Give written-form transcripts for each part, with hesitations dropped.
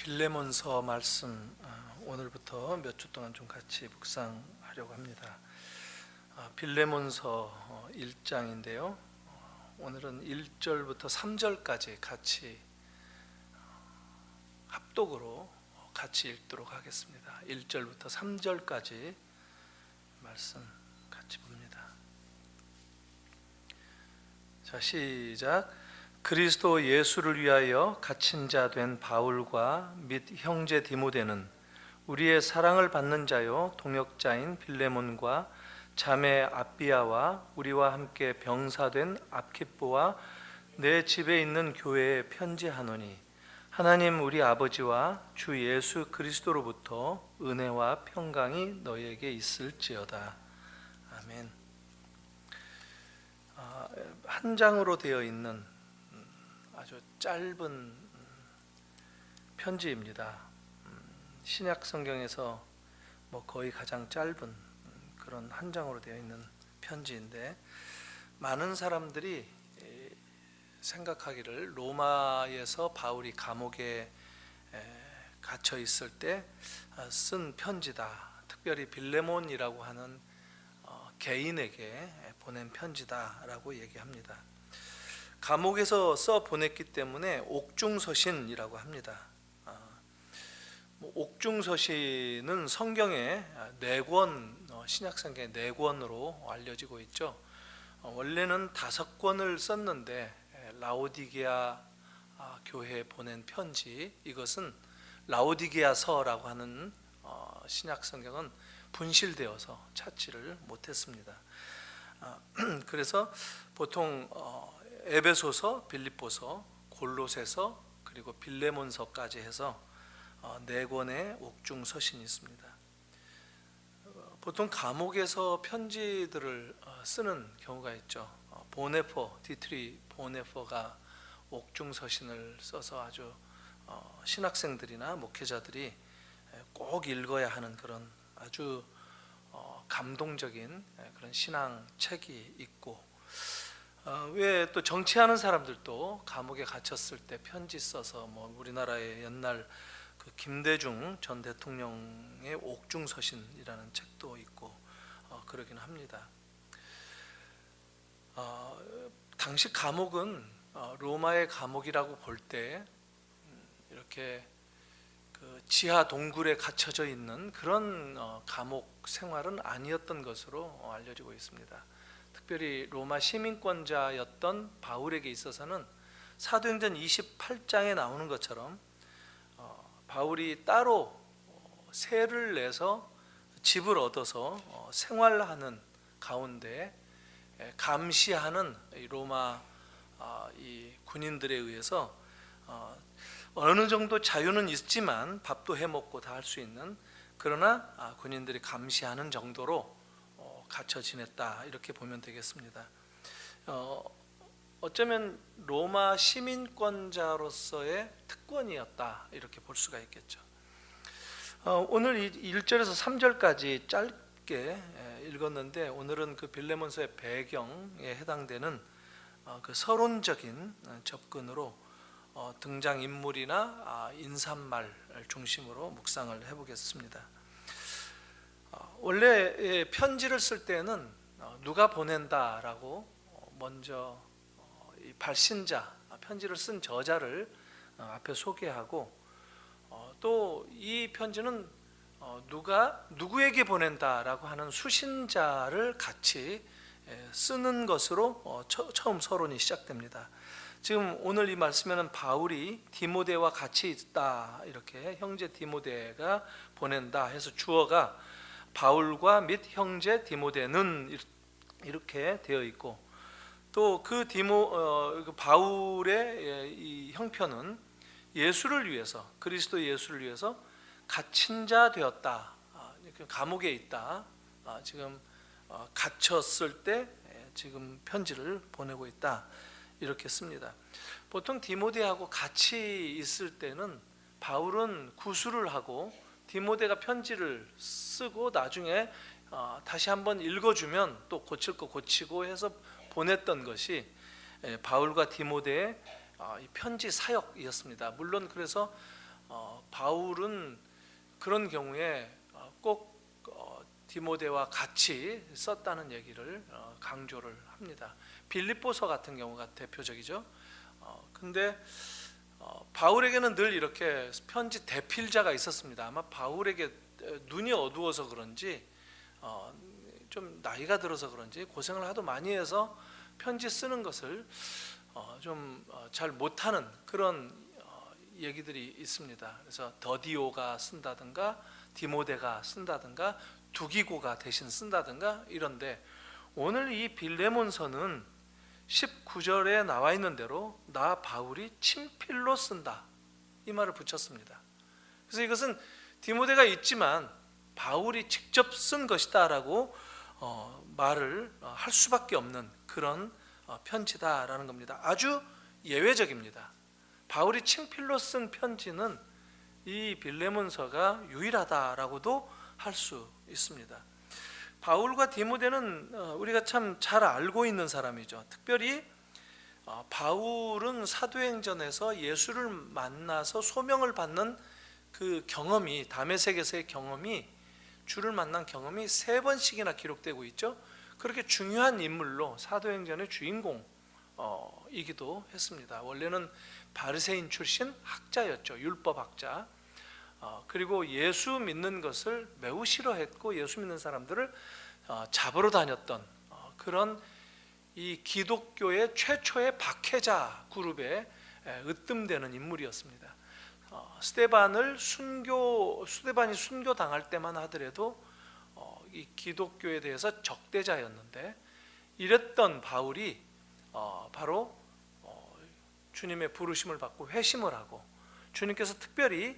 빌레몬서 말씀 오늘부터 몇 주 동안 좀 같이 묵상하려고 합니다. 빌레몬서 1장인데요. 오늘은 1절부터 3절까지 같이 합독으로 같이 읽도록 하겠습니다. 1절부터 3절까지 말씀 같이 봅니다. 자, 시작. 그리스도 예수를 위하여 갇힌 자 된 바울과 및 형제 디모데는 우리의 사랑을 받는 자요 동역자인 빌레몬과 자매 아비아와 우리와 함께 병사된 아키뽀와 내 집에 있는 교회에 편지하노니 하나님 우리 아버지와 주 예수 그리스도로부터 은혜와 평강이 너희에게 있을지어다. 아멘. 한 장으로 되어 있는 아주 짧은 편지입니다. 신약 성경에서 거의 가장 짧은 그런 한 장으로 되어 있는 편지인데, 많은 사람들이 생각하기를 로마에서 바울이 감옥에 갇혀 있을 때 쓴 편지다, 특별히 빌레몬이라고 하는 개인에게 보낸 편지다라고 얘기합니다. 감옥에서 써 보냈기 때문에 옥중서신이라고 합니다. 옥중서신은 성경의 4권, 신약성경의 4권으로 알려지고 있죠. 원래는 5권을 썼는데 라오디게아 교회에 보낸 편지, 이것은 라오디게아서라고 하는 신약성경은 분실되어서 찾지를 못했습니다. 그래서 보통 에베소서, 빌립보서, 골로새서, 그리고 빌레몬서까지 해서 4권의 옥중서신이 있습니다. 보통 감옥에서 편지들을 쓰는 경우가 있죠. 보네포, 디트리 보네포가 옥중서신을 써서 아주 신학생들이나 목회자들이 꼭 읽어야 하는 그런 아주 감동적인 그런 신앙 책이 있고, 왜 또 정치하는 사람들도 감옥에 갇혔을 때 편지 써서 우리나라의 옛날 그 김대중 전 대통령의 옥중서신이라는 책도 있고 그러긴 합니다. 당시 감옥은 로마의 감옥이라고 볼 때 이렇게 그 지하 동굴에 갇혀져 있는 그런 감옥 생활은 아니었던 것으로 알려지고 있습니다. 특별히 로마 시민권자였던 바울에게 있어서는 사도행전 28장에 나오는 것처럼 바울이 따로 세를 내서 집을 얻어서 생활하는 가운데 감시하는 로마 이 군인들에 의해서 어느 정도 자유는 있지만 밥도 해먹고 다 할 수 있는, 그러나 군인들이 감시하는 정도로 갇혀 지냈다, 이렇게 보면 되겠습니다. 어쩌면 로마 시민권자로서의 특권이었다, 이렇게 볼 수가 있겠죠. 오늘 1절에서 3절까지 짧게 읽었는데, 오늘은 그 빌레몬서의 배경에 해당되는 그 서론적인 접근으로 등장인물이나 인사말을 중심으로 묵상을 해보겠습니다. 원래 편지를 쓸 때는 누가 보낸다라고 먼저 이 발신자, 편지를 쓴 저자를 앞에 소개하고, 또 이 편지는 누가 누구에게 보낸다라고 하는 수신자를 같이 쓰는 것으로 처음 서론이 시작됩니다. 지금 오늘 이 말씀에는 바울이 디모데와 같이 있다, 이렇게 형제 디모데가 보낸다 해서 주어가 바울과 및 형제 디모데는 이렇게 되어 있고, 또 그 바울의 이 형편은 예수를 위해서, 그리스도 예수를 위해서 갇힌 자 되었다, 감옥에 있다, 지금 갇혔을 때 지금 편지를 보내고 있다, 이렇게 씁니다. 보통 디모데하고 같이 있을 때는 바울은 구술을 하고 디모데가 편지를 쓰고 나중에 다시 한번 읽어주면 또 고칠 거 고치고 해서 보냈던 것이 바울과 디모데의 편지 사역이었습니다. 물론 그래서 바울은 그런 경우에 꼭 디모데와 같이 썼다는 얘기를 강조를 합니다. 빌립보서 같은 경우가 대표적이죠. 근데 바울에게는 늘 이렇게 편지 대필자가 있었습니다. 아마 바울에게 눈이 어두워서 그런지 좀 나이가 들어서 그런지 고생을 하도 많이 해서 편지 쓰는 것을 좀 잘 못하는 그런 얘기들이 있습니다. 그래서 더디오가 쓴다든가 디모데가 쓴다든가 두기고가 대신 쓴다든가 이런데, 오늘 이 빌레몬서는 19절에 나와 있는 대로 나 바울이 친필로 쓴다, 이 말을 붙였습니다. 그래서 이것은 디모데가 있지만 바울이 직접 쓴 것이다 라고 말을 할 수밖에 없는 그런 편지다라는 겁니다. 아주 예외적입니다. 바울이 친필로 쓴 편지는 이 빌레몬서가 유일하다라고도 할 수 있습니다. 바울과 디모데는 우리가 참 잘 알고 있는 사람이죠. 특별히 바울은 사도행전에서 예수를 만나서 소명을 받는 그 경험이, 다메섹에서의 경험이, 주를 만난 경험이 3번씩이나 기록되고 있죠. 그렇게 중요한 인물로 사도행전의 주인공이기도 했습니다. 원래는 바리새인 출신 학자였죠. 율법학자. 그리고 예수 믿는 것을 매우 싫어했고 예수 믿는 사람들을 잡으러 다녔던 그런 이 기독교의 최초의 박해자 그룹에 으뜸되는 인물이었습니다. 스데반이 순교 당할 때만 하더라도 이 기독교에 대해서 적대자였는데, 이랬던 바울이 바로 주님의 부르심을 받고 회심을 하고 주님께서 특별히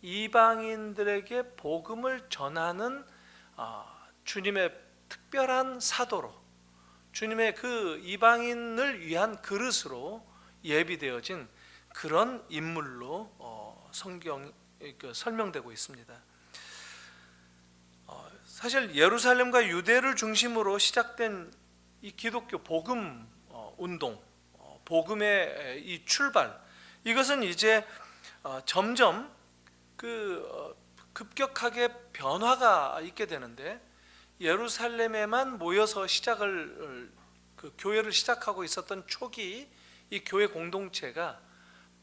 이방인들에게 복음을 전하는 주님의 특별한 사도로, 주님의 그 이방인을 위한 그릇으로 예비되어진 그런 인물로 성경 설명되고 있습니다. 사실 예루살렘과 유대를 중심으로 시작된 이 기독교 복음 운동, 복음의 이 출발, 이것은 이제 점점 급격하게 변화가 있게 되는데, 예루살렘에만 모여서 교회를 시작하고 있었던 초기 이 교회 공동체가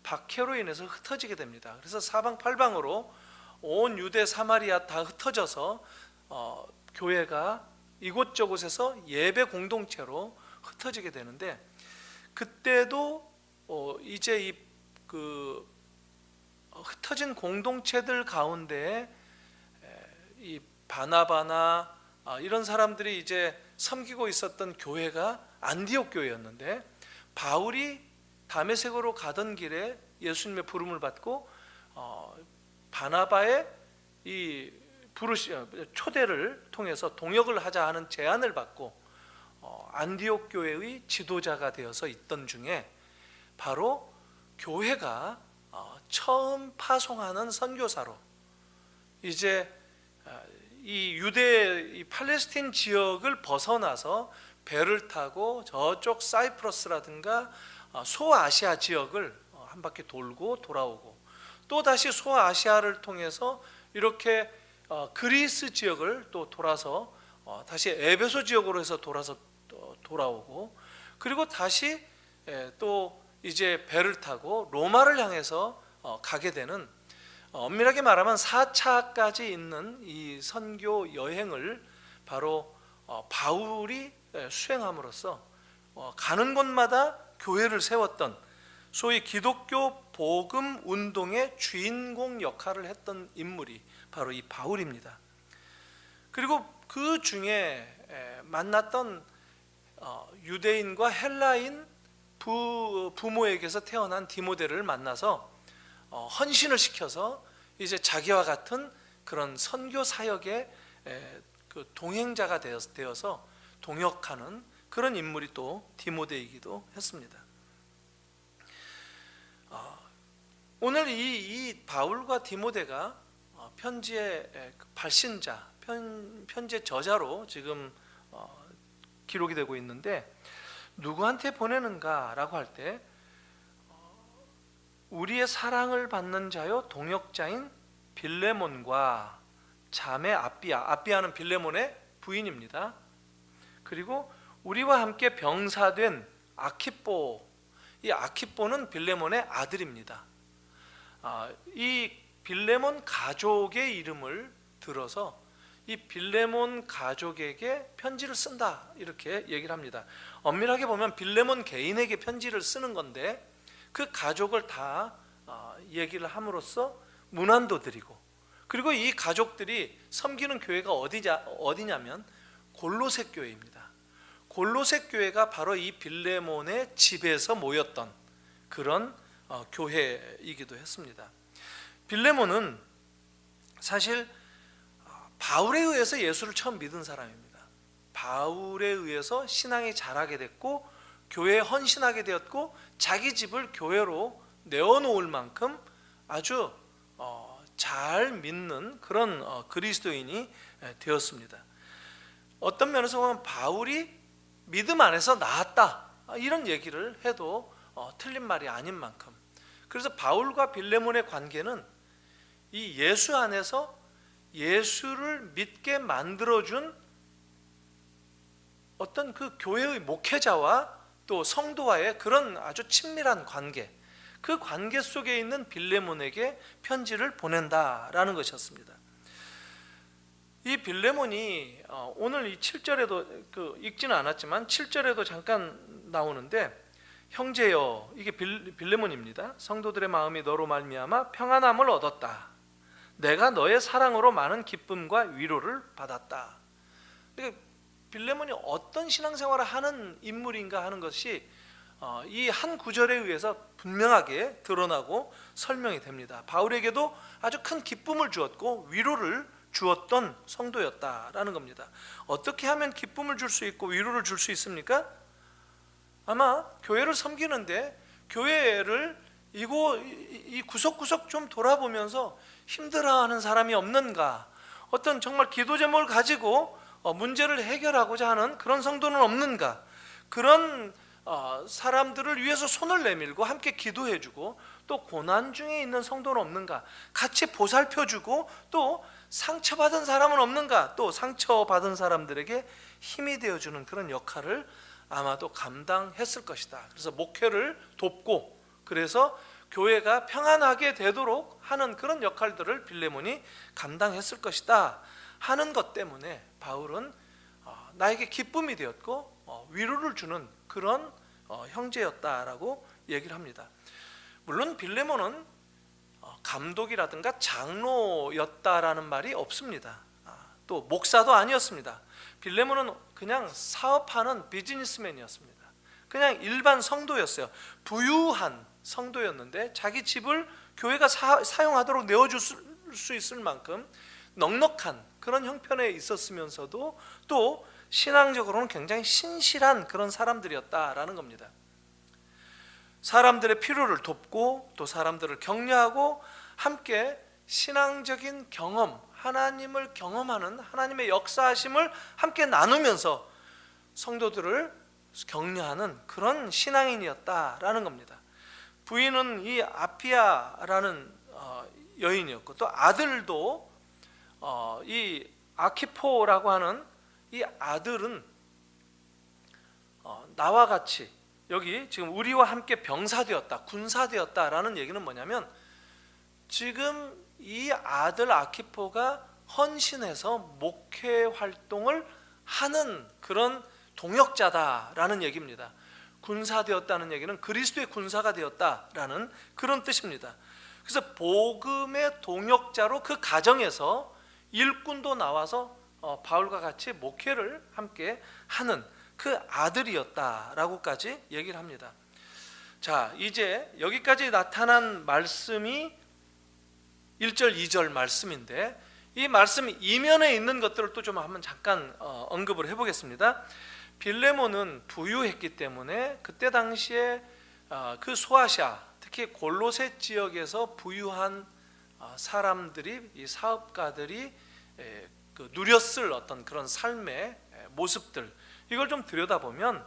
박해로 인해서 흩어지게 됩니다. 그래서 사방팔방으로 온 유대 사마리아 다 흩어져서 교회가 이곳저곳에서 예배 공동체로 흩어지게 되는데, 그때도 이제 흩어진 공동체들 가운데 이 바나바나 이런 사람들이 이제 섬기고 있었던 교회가 안디옥 교회였는데, 바울이 다메섹으로 가던 길에 예수님의 부름을 받고 바나바의 이 초대를 통해서 동역을 하자 하는 제안을 받고 안디옥 교회의 지도자가 되어서 있던 중에 바로 교회가 처음 파송하는 선교사로, 이제 이 이 팔레스틴 지역을 벗어나서 배를 타고 저쪽 사이프러스라든가 소아시아 지역을 한 바퀴 돌고 돌아오고, 또 다시 소아시아를 통해서 이렇게 그리스 지역을 또 돌아서 다시 에베소 지역으로 해서 돌아서 돌아오고, 그리고 다시 또 이제 배를 타고 로마를 향해서 가게 되는, 엄밀하게 말하면 4차까지 있는 이 선교 여행을 바로 바울이 수행함으로써 가는 곳마다 교회를 세웠던, 소위 기독교 복음 운동의 주인공 역할을 했던 인물이 바로 이 바울입니다. 그리고 그 중에 만났던 유대인과 헬라인 부모에게서 태어난 디모데를 만나서 헌신을 시켜서 이제 자기와 같은 그런 선교 사역의 그 동행자가 되어서 동역하는 그런 인물이 또 디모데이기도 했습니다. 오늘 이 바울과 디모데가 편지의 발신자, 편지의 저자로 지금 기록이 되고 있는데, 누구한테 보내는가라고 할 때 우리의 사랑을 받는 자요 동역자인 빌레몬과 자매 아비아는 빌레몬의 부인입니다. 그리고 우리와 함께 병사된 아키포, 이 아키포는 빌레몬의 아들입니다. 이 빌레몬 가족의 이름을 들어서 이 빌레몬 가족에게 편지를 쓴다 이렇게 얘기를 합니다. 엄밀하게 보면 빌레몬 개인에게 편지를 쓰는 건데 그 가족을 다 얘기를 함으로써 문안도 드리고, 그리고 이 가족들이 섬기는 교회가 어디냐면 골로새 교회입니다. 골로새 교회가 바로 이 빌레몬의 집에서 모였던 그런 교회이기도 했습니다. 빌레몬은 사실 바울에 의해서 예수를 처음 믿은 사람입니다. 바울에 의해서 신앙이 자라게 됐고 교회에 헌신하게 되었고 자기 집을 교회로 내어놓을 만큼 아주 잘 믿는 그런 그리스도인이 되었습니다. 어떤 면에서 보면 바울이 믿음 안에서 나았다 이런 얘기를 해도 틀린 말이 아닌 만큼, 그래서 바울과 빌레몬의 관계는 이 예수 안에서 예수를 믿게 만들어준 어떤 그 교회의 목회자와 또 성도와의 그런 아주 친밀한 관계, 그 관계 속에 있는 빌레몬에게 편지를 보낸다라는 것이었습니다. 이 빌레몬이 오늘 이 7절에도 읽지는 않았지만 7절에도 잠깐 나오는데, 형제여, 이게 빌레몬입니다. 성도들의 마음이 너로 말미암아 평안함을 얻었다. 내가 너의 사랑으로 많은 기쁨과 위로를 받았다. 빌레몬이 어떤 신앙생활을 하는 인물인가 하는 것이 이 한 구절에 의해서 분명하게 드러나고 설명이 됩니다. 바울에게도 아주 큰 기쁨을 주었고 위로를 주었던 성도였다라는 겁니다. 어떻게 하면 기쁨을 줄 수 있고 위로를 줄 수 있습니까? 아마 교회를 섬기는데 교회를 이 구석구석 좀 돌아보면서 힘들어하는 사람이 없는가, 어떤 정말 기도 제목을 가지고 문제를 해결하고자 하는 그런 성도는 없는가, 그런 사람들을 위해서 손을 내밀고 함께 기도해주고, 또 고난 중에 있는 성도는 없는가, 같이 보살펴주고, 또 상처받은 사람은 없는가, 또 상처받은 사람들에게 힘이 되어주는 그런 역할을 아마도 감당했을 것이다. 그래서 목회를 돕고, 그래서 교회가 평안하게 되도록 하는 그런 역할들을 빌레몬이 감당했을 것이다 하는 것 때문에 바울은 나에게 기쁨이 되었고 위로를 주는 그런 형제였다라고 얘기를 합니다. 물론 빌레몬은 감독이라든가 장로였다라는 말이 없습니다. 또 목사도 아니었습니다. 빌레몬은 그냥 사업하는 비즈니스맨이었습니다. 그냥 일반 성도였어요. 부유한 성도였는데 자기 집을 교회가 사용하도록 내어줄 수 있을 만큼 넉넉한 그런 형편에 있었으면서도 또 신앙적으로는 굉장히 신실한 그런 사람들이었다라는 겁니다. 사람들의 필요를 돕고 또 사람들을 격려하고 함께 신앙적인 경험, 하나님을 경험하는 하나님의 역사하심을 함께 나누면서 성도들을 격려하는 그런 신앙인이었다라는 겁니다. 부인은 이 아피아라는 여인이었고, 또 아들도 이 아키포라고 하는 이 아들은 나와 같이 여기 지금 우리와 함께 병사되었다, 군사되었다라는 얘기는 뭐냐면, 지금 이 아들 아키포가 헌신해서 목회 활동을 하는 그런 동역자다라는 얘기입니다. 군사되었다는 얘기는 그리스도의 군사가 되었다라는 그런 뜻입니다. 그래서 복음의 동역자로 그 가정에서 일꾼도 나와서 바울과 같이 목회를 함께 하는 그 아들이었다라고까지 얘기를 합니다. 자, 이제 여기까지 나타난 말씀이 1절 2절 말씀인데, 이 말씀 이면에 있는 것들을 또 좀 한번 잠깐 언급을 해보겠습니다. 빌레몬은 부유했기 때문에 그때 당시에 그 소아시아, 특히 골로새 지역에서 부유한 사람들이, 이 사업가들이 누렸을 어떤 그런 삶의 모습들, 이걸 좀 들여다보면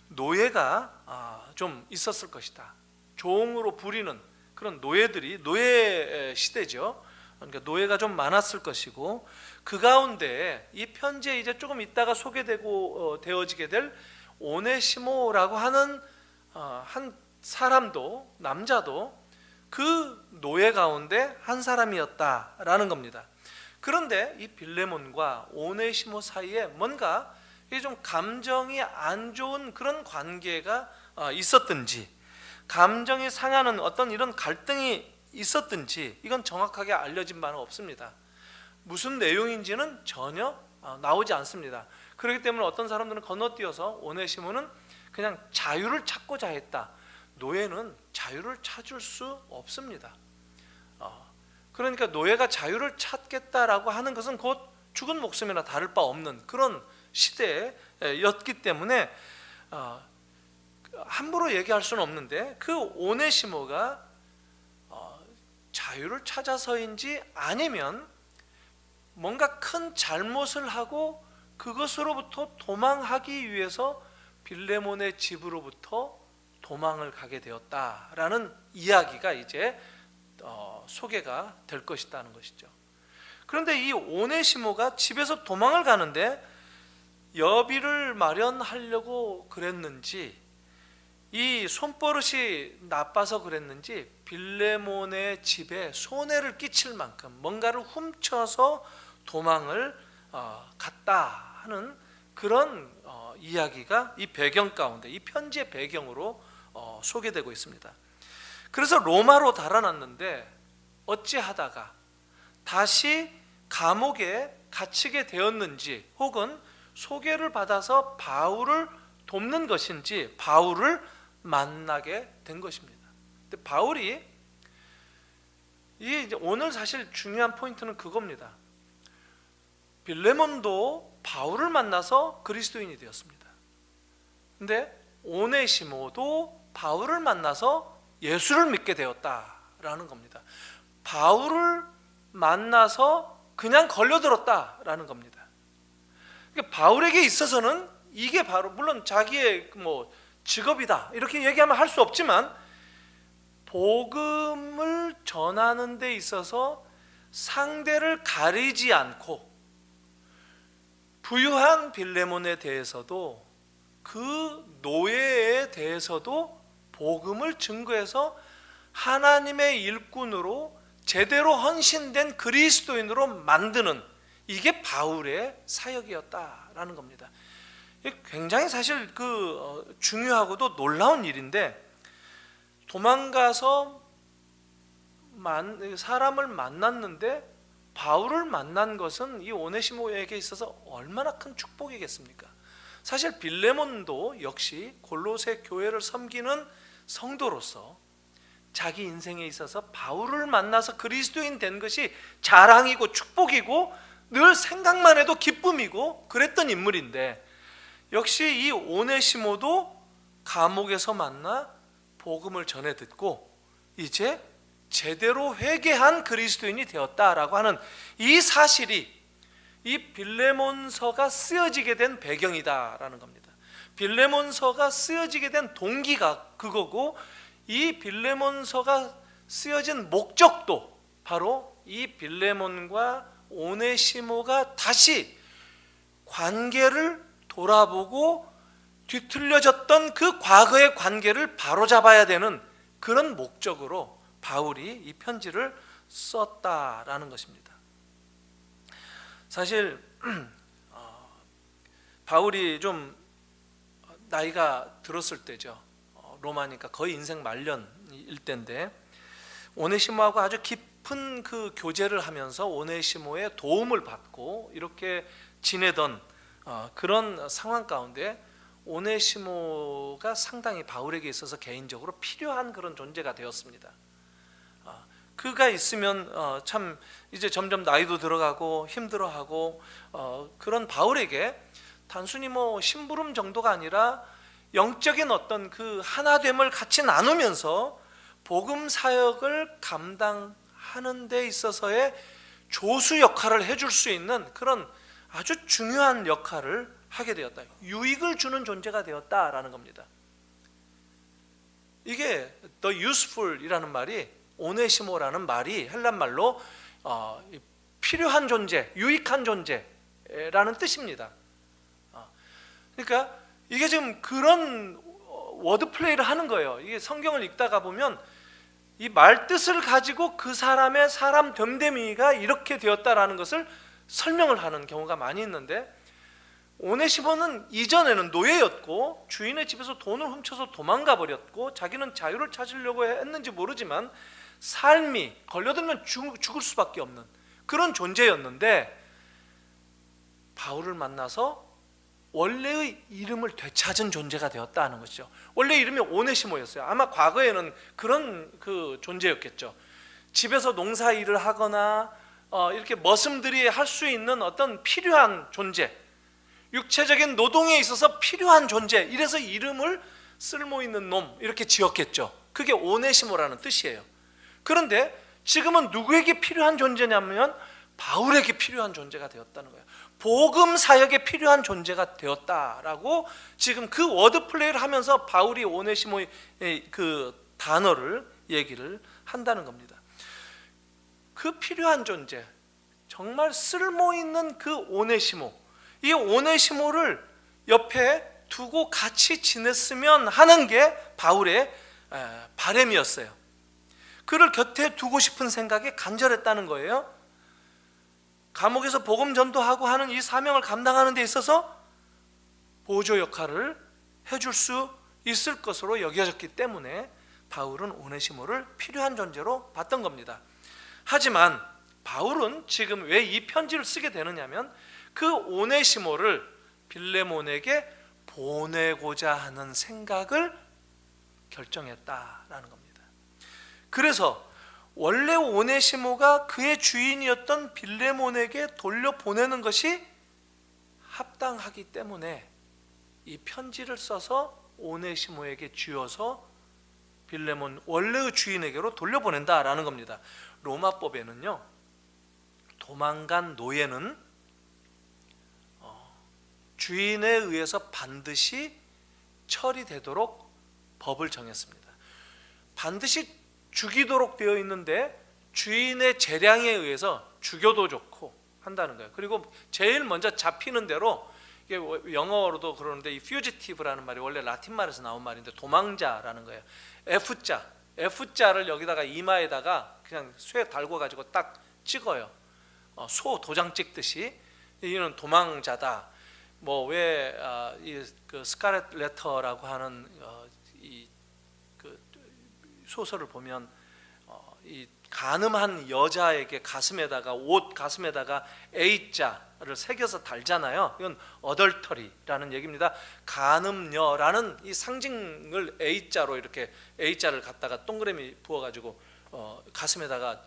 노예가 좀 있었을 것이다. 종으로 부리는 그런 노예들이 노예 시대죠. 그러니까 노예가 좀 많았을 것이고 그 가운데 이 편지에 이제 조금 있다가 소개되고 되어지게 될 오네시모라고 하는 한 사람도 남자도 그 노예 가운데 한 사람이었다라는 겁니다. 그런데 이 빌레몬과 오네시모 사이에 뭔가 좀 감정이 안 좋은 그런 관계가 있었든지 감정이 상하는 어떤 이런 갈등이 있었든지 이건 정확하게 알려진 바는 없습니다. 무슨 내용인지는 전혀 나오지 않습니다. 그렇기 때문에 어떤 사람들은 건너뛰어서 오네시모는 그냥 자유를 찾고자 했다. 노예는 자유를 찾을 수 없습니다. 그러니까 노예가 자유를 찾겠다라고 하는 것은 곧 죽은 목숨이나 다를 바 없는 그런 시대였기 때문에 함부로 얘기할 수는 없는데 그 오네시모가 자유를 찾아서인지 아니면 뭔가 큰 잘못을 하고 그것으로부터 도망하기 위해서 빌레몬의 집으로부터 도망을 가게 되었다라는 이야기가 이제 소개가 될 것이라는 것이죠. 그런데 이 오네시모가 집에서 도망을 가는데 여비를 마련하려고 그랬는지 이 손버릇이 나빠서 그랬는지 빌레몬의 집에 손해를 끼칠 만큼 뭔가를 훔쳐서 도망을 갔다 하는 그런 이야기가 이 배경 가운데 이 편지의 배경으로 소개되고 있습니다. 그래서 로마로 달아났는데 어찌하다가 다시 감옥에 갇히게 되었는지 혹은 소개를 받아서 바울을 돕는 것인지 바울을 만나게 된 것입니다. 근데 바울이 이제 오늘 사실 중요한 포인트는 그겁니다. 빌레몬도 바울을 만나서 그리스도인이 되었습니다. 근데 오네시모도 바울을 만나서 예수를 믿게 되었다라는 겁니다. 바울을 만나서 그냥 걸려들었다라는 겁니다. 그러니까 바울에게 있어서는 이게 바로 물론 자기의 직업이다 이렇게 얘기하면 할 수 없지만 복음을 전하는 데 있어서 상대를 가리지 않고 부유한 빌레몬에 대해서도 그 노예에 대해서도 복음을 증거해서 하나님의 일꾼으로 제대로 헌신된 그리스도인으로 만드는 이게 바울의 사역이었다라는 겁니다. 굉장히 사실 중요하고도 놀라운 일인데 도망가서 사람을 만났는데 바울을 만난 것은 이 오네시모에게 있어서 얼마나 큰 축복이겠습니까? 사실 빌레몬도 역시 골로새 교회를 섬기는 성도로서 자기 인생에 있어서 바울을 만나서 그리스도인 된 것이 자랑이고 축복이고 늘 생각만 해도 기쁨이고 그랬던 인물인데 역시 이 오네시모도 감옥에서 만나 복음을 전해 듣고 이제 제대로 회개한 그리스도인이 되었다라고 하는 이 사실이 이 빌레몬서가 쓰여지게 된 배경이다라는 겁니다. 빌레몬서가 쓰여지게 된 동기가 그거고 이 빌레몬서가 쓰여진 목적도 바로 이 빌레몬과 오네시모가 다시 관계를 돌아보고 뒤틀려졌던 그 과거의 관계를 바로잡아야 되는 그런 목적으로 바울이 이 편지를 썼다라는 것입니다. 사실 바울이 좀 나이가 들었을 때죠. 로마니까 거의 인생 말년일 때인데 오네시모하고 아주 깊은 그 교제를 하면서 오네시모의 도움을 받고 이렇게 지내던 그런 상황 가운데 오네시모가 상당히 바울에게 있어서 개인적으로 필요한 그런 존재가 되었습니다. 그가 있으면 참 이제 점점 나이도 들어가고 힘들어하고 그런 바울에게 단순히 심부름 정도가 아니라 영적인 어떤 그 하나됨을 같이 나누면서 복음 사역을 감당하는 데 있어서의 조수 역할을 해줄 수 있는 그런 아주 중요한 역할을 하게 되었다. 유익을 주는 존재가 되었다라는 겁니다. 이게 the useful이라는 말이 오네시모라는 말이 헬란 말로 필요한 존재, 유익한 존재라는 뜻입니다. 그러니까 이게 지금 그런 워드 플레이를 하는 거예요. 이게 성경을 읽다가 보면 이 말 뜻을 가지고 그 사람의 사람 됨됨이가 이렇게 되었다라는 것을 설명을 하는 경우가 많이 있는데, 오네시모는 이전에는 노예였고 주인의 집에서 돈을 훔쳐서 도망가 버렸고 자기는 자유를 찾으려고 했는지 모르지만 삶이 걸려들면 죽을 수밖에 없는 그런 존재였는데, 바울을 만나서 원래의 이름을 되찾은 존재가 되었다 하는 것이죠. 원래 이름이 오네시모였어요. 아마 과거에는 그런 그 존재였겠죠. 집에서 농사 일을 하거나 이렇게 머슴들이 할 수 있는 어떤 필요한 존재, 육체적인 노동에 있어서 필요한 존재, 이래서 이름을 쓸모 있는 놈 이렇게 지었겠죠. 그게 오네시모라는 뜻이에요. 그런데 지금은 누구에게 필요한 존재냐면 바울에게 필요한 존재가 되었다는 거예요. 복음 사역에 필요한 존재가 되었다라고 지금 그 워드 플레이를 하면서 바울이 오네시모의 그 단어를 얘기를 한다는 겁니다. 그 필요한 존재, 정말 쓸모 있는 그 오네시모, 이 오네시모를 옆에 두고 같이 지냈으면 하는 게 바울의 바람이었어요. 그를 곁에 두고 싶은 생각이 간절했다는 거예요. 감옥에서 복음 전도하고 하는 이 사명을 감당하는 데 있어서 보조 역할을 해줄 수 있을 것으로 여겨졌기 때문에 바울은 오네시모를 필요한 존재로 봤던 겁니다. 하지만 바울은 지금 왜 이 편지를 쓰게 되느냐면 그 오네시모를 빌레몬에게 보내고자 하는 생각을 결정했다라는 겁니다. 그래서 원래 오네시모가 그의 주인이었던 빌레몬에게 돌려보내는 것이 합당하기 때문에 이 편지를 써서 오네시모에게 쥐어서 빌레몬 원래의 주인에게로 돌려보낸다라는 겁니다. 로마법에는요, 도망간 노예는 주인에 의해서 반드시 처리되도록 법을 정했습니다. 반드시 죽이도록 되어 있는데 주인의 재량에 의해서 죽여도 좋고 한다는 거예요. 그리고 제일 먼저 잡히는 대로, 이게 영어로도 그러는데 이 fugitive라는 말이 원래 라틴 말에서 나온 말인데 도망자라는 거예요. F자를 여기다가 이마에다가 그냥 쇠 달고 가지고 딱 찍어요. 소 도장 찍듯이. 이는 도망자다. 뭐 왜 그 스카렛 레터라고 하는 그 소설을 보면 이 간음한 여자에게 가슴에다가 옷 가슴에다가 A자를 새겨서 달잖아요. 이건 어덜터리라는 얘기입니다. 간음녀라는 이 상징을 A자로 이렇게 A자를 갖다가 동그라미 부어가지고 가슴에다가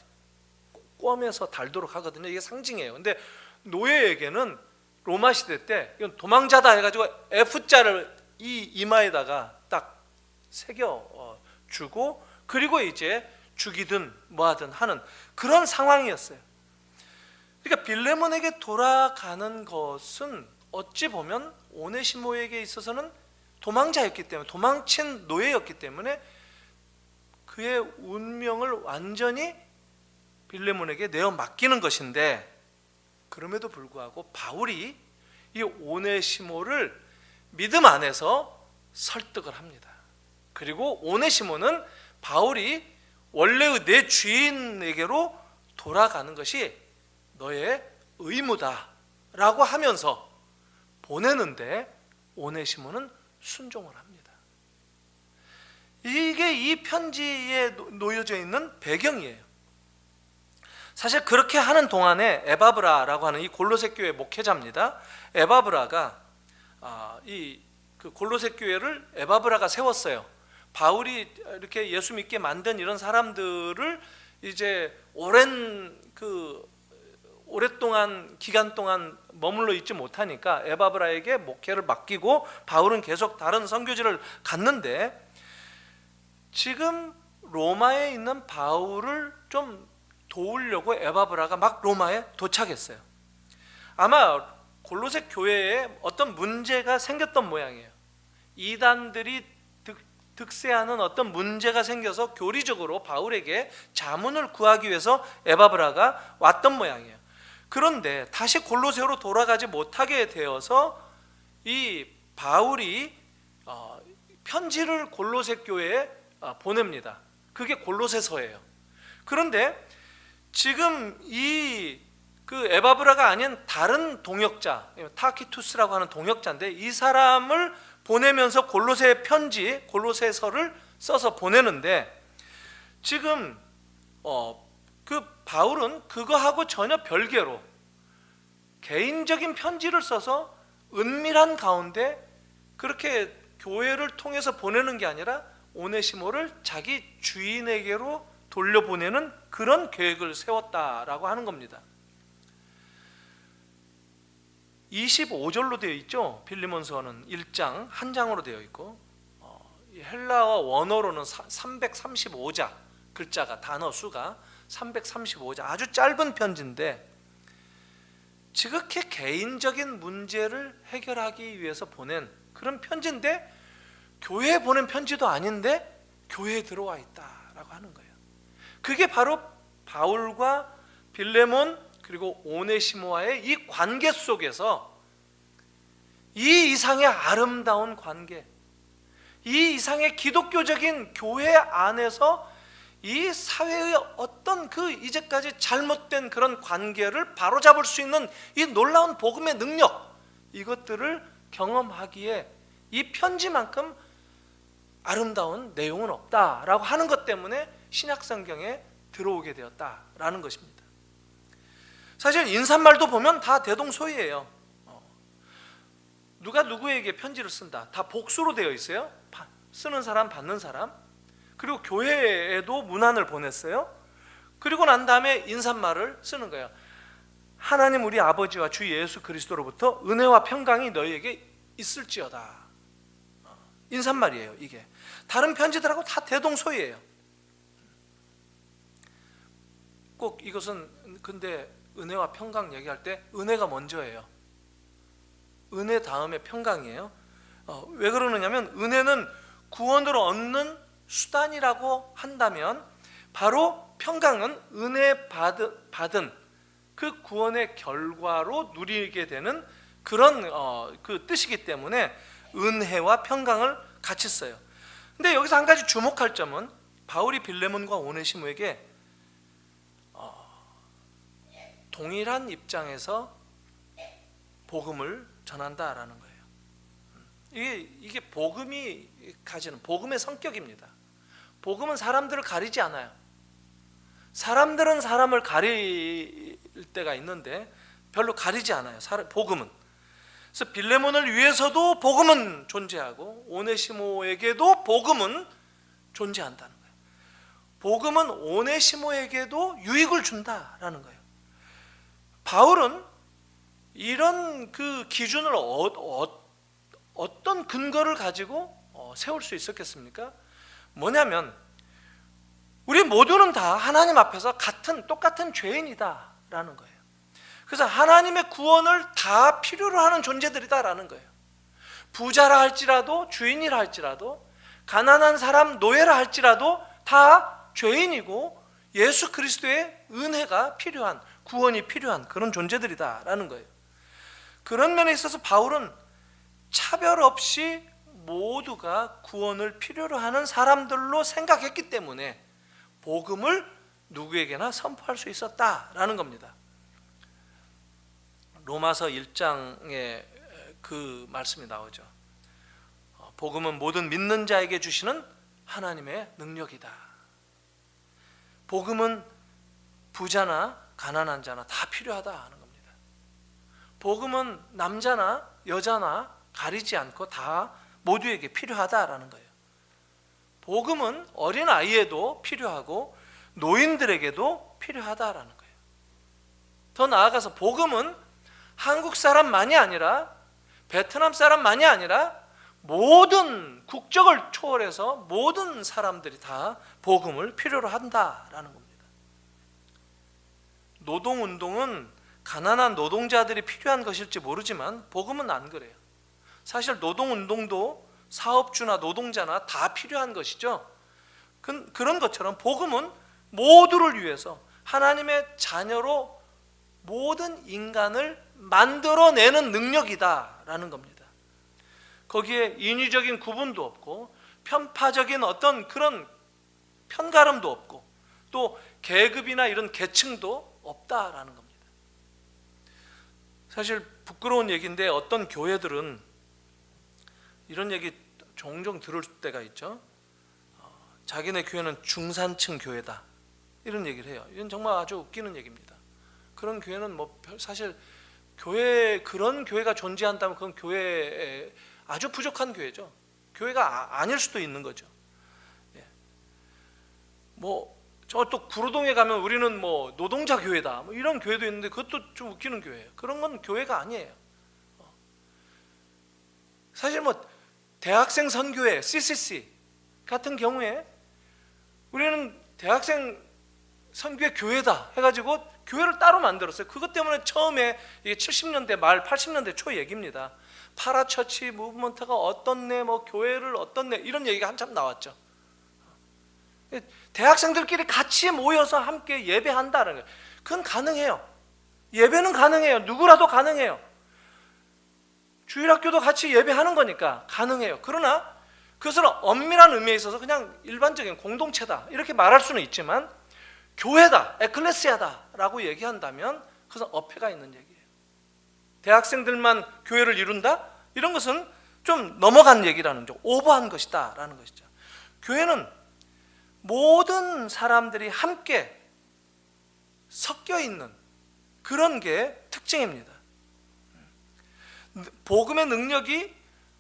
꿰매서 달도록 하거든요. 이게 상징이에요. 근데 노예에게는 로마 시대 때 이건 도망자다 해가지고 F자를 이 이마에다가 딱 새겨 주고, 그리고 이제 죽이든 뭐하든 하는 그런 상황이었어요. 그러니까 빌레몬에게 돌아가는 것은 어찌 보면 오네시모에게 있어서는 도망자였기 때문에, 도망친 노예였기 때문에 그의 운명을 완전히 빌레몬에게 내어 맡기는 것인데, 그럼에도 불구하고 바울이 이 오네시모를 믿음 안에서 설득을 합니다. 그리고 오네시모는 바울이 원래의 내 주인에게로 돌아가는 것이 너의 의무다 라고 하면서 보내는데 오네시모는 순종을 합니다. 이게 이 편지에 놓여져 있는 배경이에요. 사실 그렇게 하는 동안에 에바브라라고 하는 이 골로새 교회 목회자입니다. 에바브라가 그 골로새 교회를 에바브라가 세웠어요. 바울이 이렇게 예수 믿게 만든 이런 사람들을 이제 오랫동안 기간 동안 머물러 있지 못하니까 에바브라에게 목회를 맡기고 바울은 계속 다른 선교지를 갔는데, 지금 로마에 있는 바울을 좀 도우려고 에바브라가 막 로마에 도착했어요. 아마 골로새 교회에 어떤 문제가 생겼던 모양이에요. 이단들이 득세하는 어떤 문제가 생겨서 교리적으로 바울에게 자문을 구하기 위해서 에바브라가 왔던 모양이에요. 그런데 다시 골로새로 돌아가지 못하게 되어서 이 바울이 편지를 골로새 교회에 보냅니다. 그게 골로새서예요. 그런데 지금 그 에바브라가 아닌 다른 동역자, 타키투스라고 하는 동역자인데, 이 사람을 보내면서 골로새 편지, 골로새서를 써서 보내는데, 지금 그 바울은 그거하고 전혀 별개로 개인적인 편지를 써서 은밀한 가운데 그렇게 교회를 통해서 보내는 게 아니라 오네시모를 자기 주인에게로 돌려보내는 그런 계획을 세웠다라고 하는 겁니다. 25절로 되어 있죠. 빌리몬서는 1장 한 장으로 되어 있고, 헬라어 원어로는 335자, 글자가, 단어 수가 335자, 아주 짧은 편지인데 지극히 개인적인 문제를 해결하기 위해서 보낸 그런 편지인데, 교회에 보낸 편지도 아닌데 교회에 들어와 있다라고 하는 거예요. 그게 바로 바울과 빌레몬 그리고 오네시모와의 이 관계 속에서 이 이상의 아름다운 관계, 이 이상의 기독교적인 교회 안에서 이 사회의 어떤 그 이제까지 잘못된 그런 관계를 바로잡을 수 있는 이 놀라운 복음의 능력, 이것들을 경험하기에 이 편지만큼 아름다운 내용은 없다라고 하는 것 때문에 신약성경에 들어오게 되었다라는 것입니다. 사실 인사말도 보면 다 대동소이예요. 누가 누구에게 편지를 쓴다, 다 복수로 되어 있어요. 쓰는 사람, 받는 사람. 그리고 교회에도 문안을 보냈어요. 그리고 난 다음에 인사말을 쓰는 거예요. 하나님 우리 아버지와 주 예수 그리스도로부터 은혜와 평강이 너희에게 있을지어다. 인사말이에요. 이게 다른 편지들하고 다 대동소이예요. 꼭 이것은 근데 은혜와 평강 얘기할 때 은혜가 먼저예요. 은혜 다음에 평강이에요. 왜 그러느냐면, 은혜는 구원을 얻는 수단이라고 한다면 바로 평강은 은혜 받은 그 구원의 결과로 누리게 되는 그런 그 뜻이기 때문에 은혜와 평강을 같이 써요. 근데 여기서 한 가지 주목할 점은, 바울이 빌레몬과 오네시모에게 동일한 입장에서 복음을 전한다라는 거예요. 이게 복음이 가지는 복음의 성격입니다. 복음은 사람들을 가리지 않아요. 사람들은 사람을 가릴 때가 있는데 별로 가리지 않아요. 복음은. 그래서 빌레몬을 위해서도 복음은 존재하고 오네시모에게도 복음은 존재한다는 거예요. 복음은 오네시모에게도 유익을 준다라는 거예요. 바울은 이런 그 기준을 어떤 근거를 가지고 세울 수 있었겠습니까? 뭐냐면, 우리 모두는 다 하나님 앞에서 똑같은 죄인이다라는 거예요. 그래서 하나님의 구원을 다 필요로 하는 존재들이다라는 거예요. 부자라 할지라도, 주인이라 할지라도, 가난한 사람, 노예라 할지라도 다 죄인이고 예수 그리스도의 은혜가 필요한, 구원이 필요한 그런 존재들이다라는 거예요. 그런 면에 있어서 바울은 차별 없이 모두가 구원을 필요로 하는 사람들로 생각했기 때문에 복음을 누구에게나 선포할 수 있었다라는 겁니다. 로마서 1장에 그 말씀이 나오죠. 복음은 모든 믿는 자에게 주시는 하나님의 능력이다. 복음은 부자나 가난한 자나 다 필요하다 하는 겁니다. 복음은 남자나 여자나 가리지 않고 다 모두에게 필요하다라는 거예요. 복음은 어린아이에도 필요하고 노인들에게도 필요하다라는 거예요. 더 나아가서 복음은 한국 사람만이 아니라 베트남 사람만이 아니라 모든 국적을 초월해서 모든 사람들이 다 복음을 필요로 한다라는 겁니다. 노동운동은 가난한 노동자들이 필요한 것일지 모르지만 복음은 안 그래요. 사실 노동운동도 사업주나 노동자나 다 필요한 것이죠. 그런 것처럼 복음은 모두를 위해서 하나님의 자녀로 모든 인간을 만들어내는 능력이다라는 겁니다. 거기에 인위적인 구분도 없고 편파적인 어떤 그런 편가름도 없고 또 계급이나 이런 계층도 없다라는 겁니다. 사실 부끄러운 얘기인데 어떤 교회들은 이런 얘기 종종 들을 때가 있죠. 자기네 교회는 중산층 교회다 이런 얘기를 해요. 이건 정말 아주 웃기는 얘기입니다. 그런 교회는 뭐 사실 그런 교회가 존재한다면 그건 교회에 아주 부족한 교회죠. 교회가 아닐 수도 있는 거죠. 저 또 구로동에 가면 우리는 뭐 노동자 교회다 뭐 이런 교회도 있는데 그것도 좀 웃기는 교회예요. 그런 건 교회가 아니에요. 사실 뭐 대학생 선교회 CCC 같은 경우에 우리는 대학생 선교회 교회다 해가지고 교회를 따로 만들었어요. 그것 때문에 처음에 이게 70년대 말 80년대 초 얘기입니다. 파라처치 무브먼트가 어떻네 뭐 교회를 어떻네 이런 얘기가 한참 나왔죠. 대학생들끼리 같이 모여서 함께 예배한다는 거예요. 그건 가능해요. 예배는 가능해요. 누구라도 가능해요. 주일학교도 같이 예배하는 거니까 가능해요. 그러나 그것은 엄밀한 의미에 있어서 그냥 일반적인 공동체다 이렇게 말할 수는 있지만 교회다, 에클레시아다 라고 얘기한다면 그것은 어폐가 있는 얘기예요. 대학생들만 교회를 이룬다? 이런 것은 좀 넘어간 얘기라는 거죠. 오버한 것이다 라는 것이죠. 교회는 모든 사람들이 함께 섞여 있는 그런 게 특징입니다. 복음의 능력이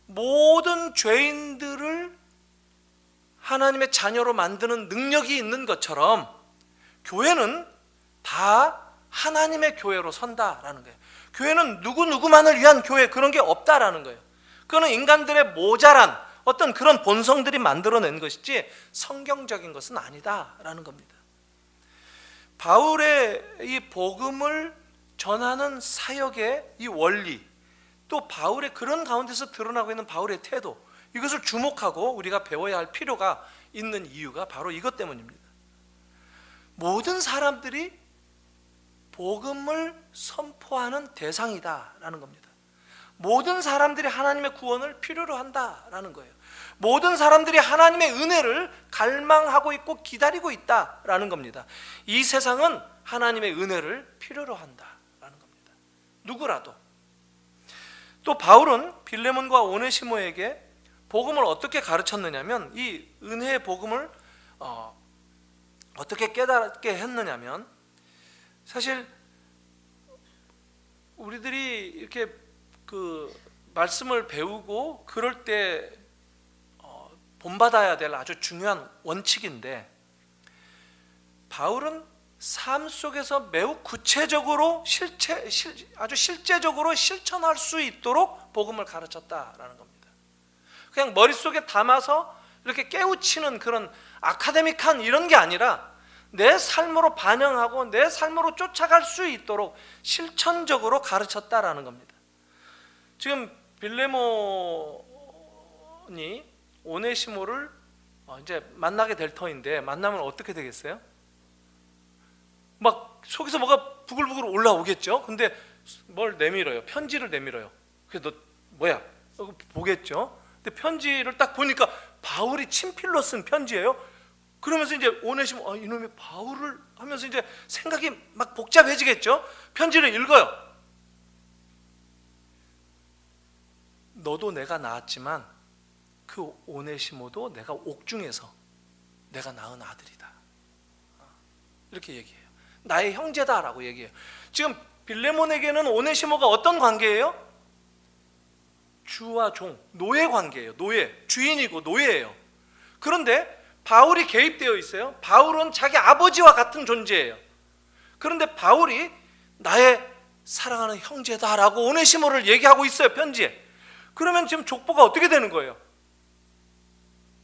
모든 죄인들을 하나님의 자녀로 만드는 능력이 있는 것처럼 교회는 다 하나님의 교회로 선다라는 거예요. 교회는 누구누구만을 위한 교회 그런 게 없다라는 거예요. 그거는 인간들의 모자란 어떤 그런 본성들이 만들어낸 것이지 성경적인 것은 아니다라는 겁니다. 바울의 이 복음을 전하는 사역의 이 원리, 또 바울의 그런 가운데서 드러나고 있는 바울의 태도, 이것을 주목하고 우리가 배워야 할 필요가 있는 이유가 바로 이것 때문입니다. 모든 사람들이 복음을 선포하는 대상이다라는 겁니다. 모든 사람들이 하나님의 구원을 필요로 한다라는 거예요. 모든 사람들이 하나님의 은혜를 갈망하고 있고 기다리고 있다라는 겁니다. 이 세상은 하나님의 은혜를 필요로 한다라는 겁니다. 누구라도. 또 바울은 빌레몬과 오네시모에게 복음을 어떻게 가르쳤느냐면 이 은혜의 복음을 어떻게 깨닫게 했느냐면 사실 우리들이 이렇게 그 말씀을 배우고 그럴 때 본받아야 될 아주 중요한 원칙인데 바울은 삶 속에서 매우 구체적으로 아주 실제적으로 실천할 수 있도록 복음을 가르쳤다라는 겁니다. 그냥 머릿속에 담아서 이렇게 깨우치는 그런 아카데믹한 이런 게 아니라 내 삶으로 반영하고 내 삶으로 쫓아갈 수 있도록 실천적으로 가르쳤다라는 겁니다. 지금 빌레몬이 오네시모를 이제 만나게 될 터인데 만나면 어떻게 되겠어요? 막 속에서 뭐가 부글부글 올라오겠죠. 근데 뭘 내밀어요? 편지를 내밀어요. 그래서 너 뭐야? 보겠죠. 근데 편지를 딱 보니까 바울이 친필로 쓴 편지예요. 그러면서 이제 오네시모 이놈이 바울을 하면서 이제 생각이 막 복잡해지겠죠. 편지를 읽어요. 너도 내가 낳았지만 그 오네시모도 내가 옥중에서 내가 낳은 아들이다. 이렇게 얘기해요. 나의 형제다라고 얘기해요. 지금 빌레몬에게는 오네시모가 어떤 관계예요? 주와 종, 노예 관계예요. 노예, 주인이고 노예예요. 그런데 바울이 개입되어 있어요. 바울은 자기 아버지와 같은 존재예요. 그런데 바울이 나의 사랑하는 형제다라고 오네시모를 얘기하고 있어요, 편지에. 그러면 지금 족보가 어떻게 되는 거예요?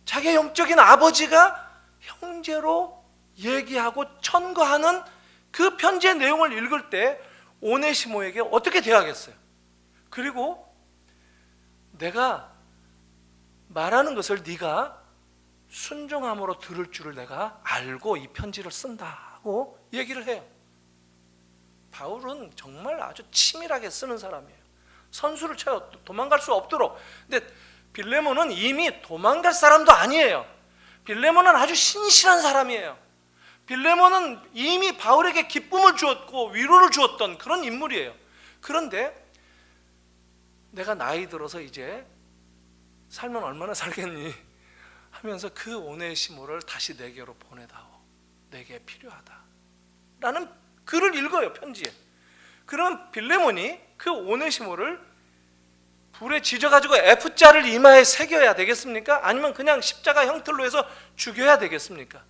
자기의 영적인 아버지가 형제로 얘기하고 천거하는 그 편지의 내용을 읽을 때 오네시모에게 어떻게 대하겠어요? 그리고 내가 말하는 것을 네가 순종함으로 들을 줄을 내가 알고 이 편지를 쓴다고 얘기를 해요. 바울은 정말 아주 치밀하게 쓰는 사람이에요. 선수를 쳐요. 도망갈 수 없도록. 근데 빌레몬은 이미 도망갈 사람도 아니에요. 빌레몬은 아주 신실한 사람이에요. 빌레몬은 이미 바울에게 기쁨을 주었고 위로를 주었던 그런 인물이에요. 그런데 내가 나이 들어서 이제 살면 얼마나 살겠니 하면서 그 오네시모를 다시 내게로 보내다오. 내게 필요하다 라는 글을 읽어요, 편지에. 그럼 빌레몬이 그 오네시모를 불에 지져가지고 F자를 이마에 새겨야 되겠습니까? 아니면 그냥 십자가 형틀로 해서 죽여야 되겠습니까?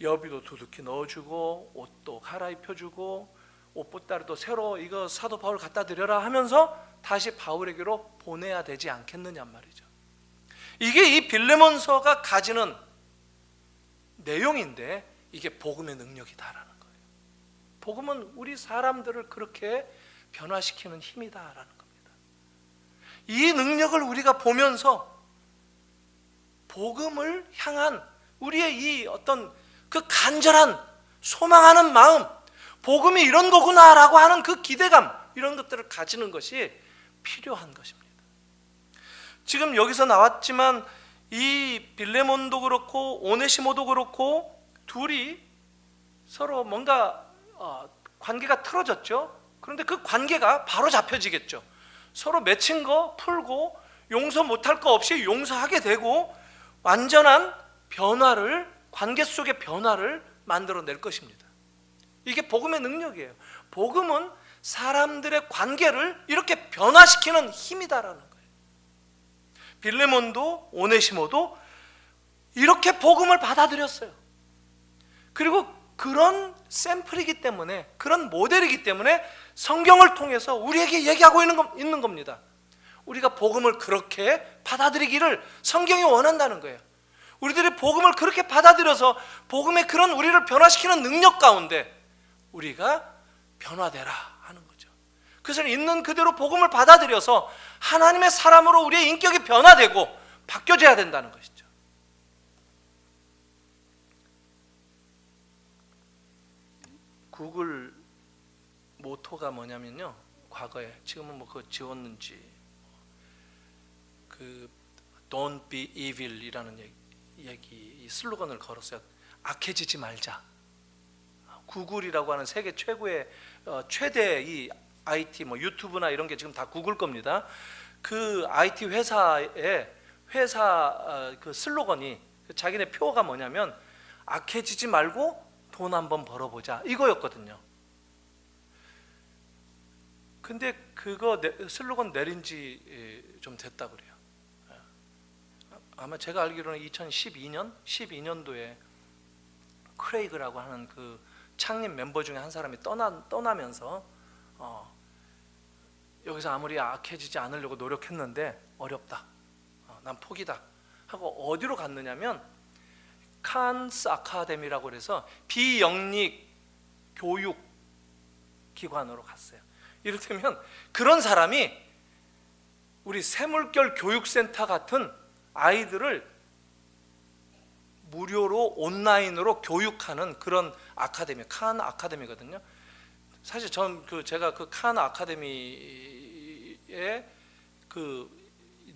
여비도 두둑히 넣어주고 옷도 갈아입혀주고 옷보따리도 새로 이거 사도 바울 갖다 드려라 하면서 다시 바울에게로 보내야 되지 않겠느냐 말이죠. 이게 이 빌레몬서가 가지는 내용인데 이게 복음의 능력이다라는 거예요. 복음은 우리 사람들을 그렇게 변화시키는 힘이다라는 겁니다. 이 능력을 우리가 보면서 복음을 향한 우리의 이 어떤 그 간절한 소망하는 마음, 복음이 이런 거구나라고 하는 그 기대감, 이런 것들을 가지는 것이 필요한 것입니다. 지금 여기서 나왔지만 이 빌레몬도 그렇고 오네시모도 그렇고 둘이 서로 뭔가 관계가 틀어졌죠. 그런데 그 관계가 바로 잡혀지겠죠. 서로 맺힌 거 풀고 용서 못할 거 없이 용서하게 되고 완전한 변화를, 관계 속의 변화를 만들어낼 것입니다. 이게 복음의 능력이에요. 복음은 사람들의 관계를 이렇게 변화시키는 힘이다라는 거예요. 빌레몬도 오네시모도 이렇게 복음을 받아들였어요. 그리고 그런 샘플이기 때문에, 그런 모델이기 때문에 성경을 통해서 우리에게 얘기하고 있는 겁니다. 우리가 복음을 그렇게 받아들이기를 성경이 원한다는 거예요. 우리들이 복음을 그렇게 받아들여서 복음의 그런 우리를 변화시키는 능력 가운데 우리가 변화되라 하는 거죠. 그래서 있는 그대로 복음을 받아들여서 하나님의 사람으로 우리의 인격이 변화되고 바뀌어져야 된다는 것이죠. 구글 모토가 뭐냐면요, 과거에, 지금은 뭐 그거 지웠는지, 그 Don't be evil이라는 얘기 슬로건을 걸었어요. 악해지지 말자. 구글이라고 하는 세계 최고의 최대 이 IT 뭐 유튜브나 이런 게 지금 다 구글 겁니다. 그 IT 회사의 그 슬로건이, 자기네 표어가 뭐냐면 악해지지 말고 돈 한번 벌어보자 이거였거든요. 근데 그거 슬로건 내린 지 좀 됐다 그래요. 아마 제가 알기로는 12년도에 크레이그라고 하는 그 창립 멤버 중에 한 사람이 떠나면서 여기서 아무리 악해지지 않으려고 노력했는데 어렵다, 난 포기다 하고 어디로 갔느냐면 칸스 아카데미라고 그래서 비영리 교육 기관으로 갔어요. 이를테면 그런 사람이 우리 새물결 교육센터 같은 아이들을 무료로 온라인으로 교육하는 그런 아카데미, 칸 아카데미거든요. 사실 제가 그 칸 아카데미의 그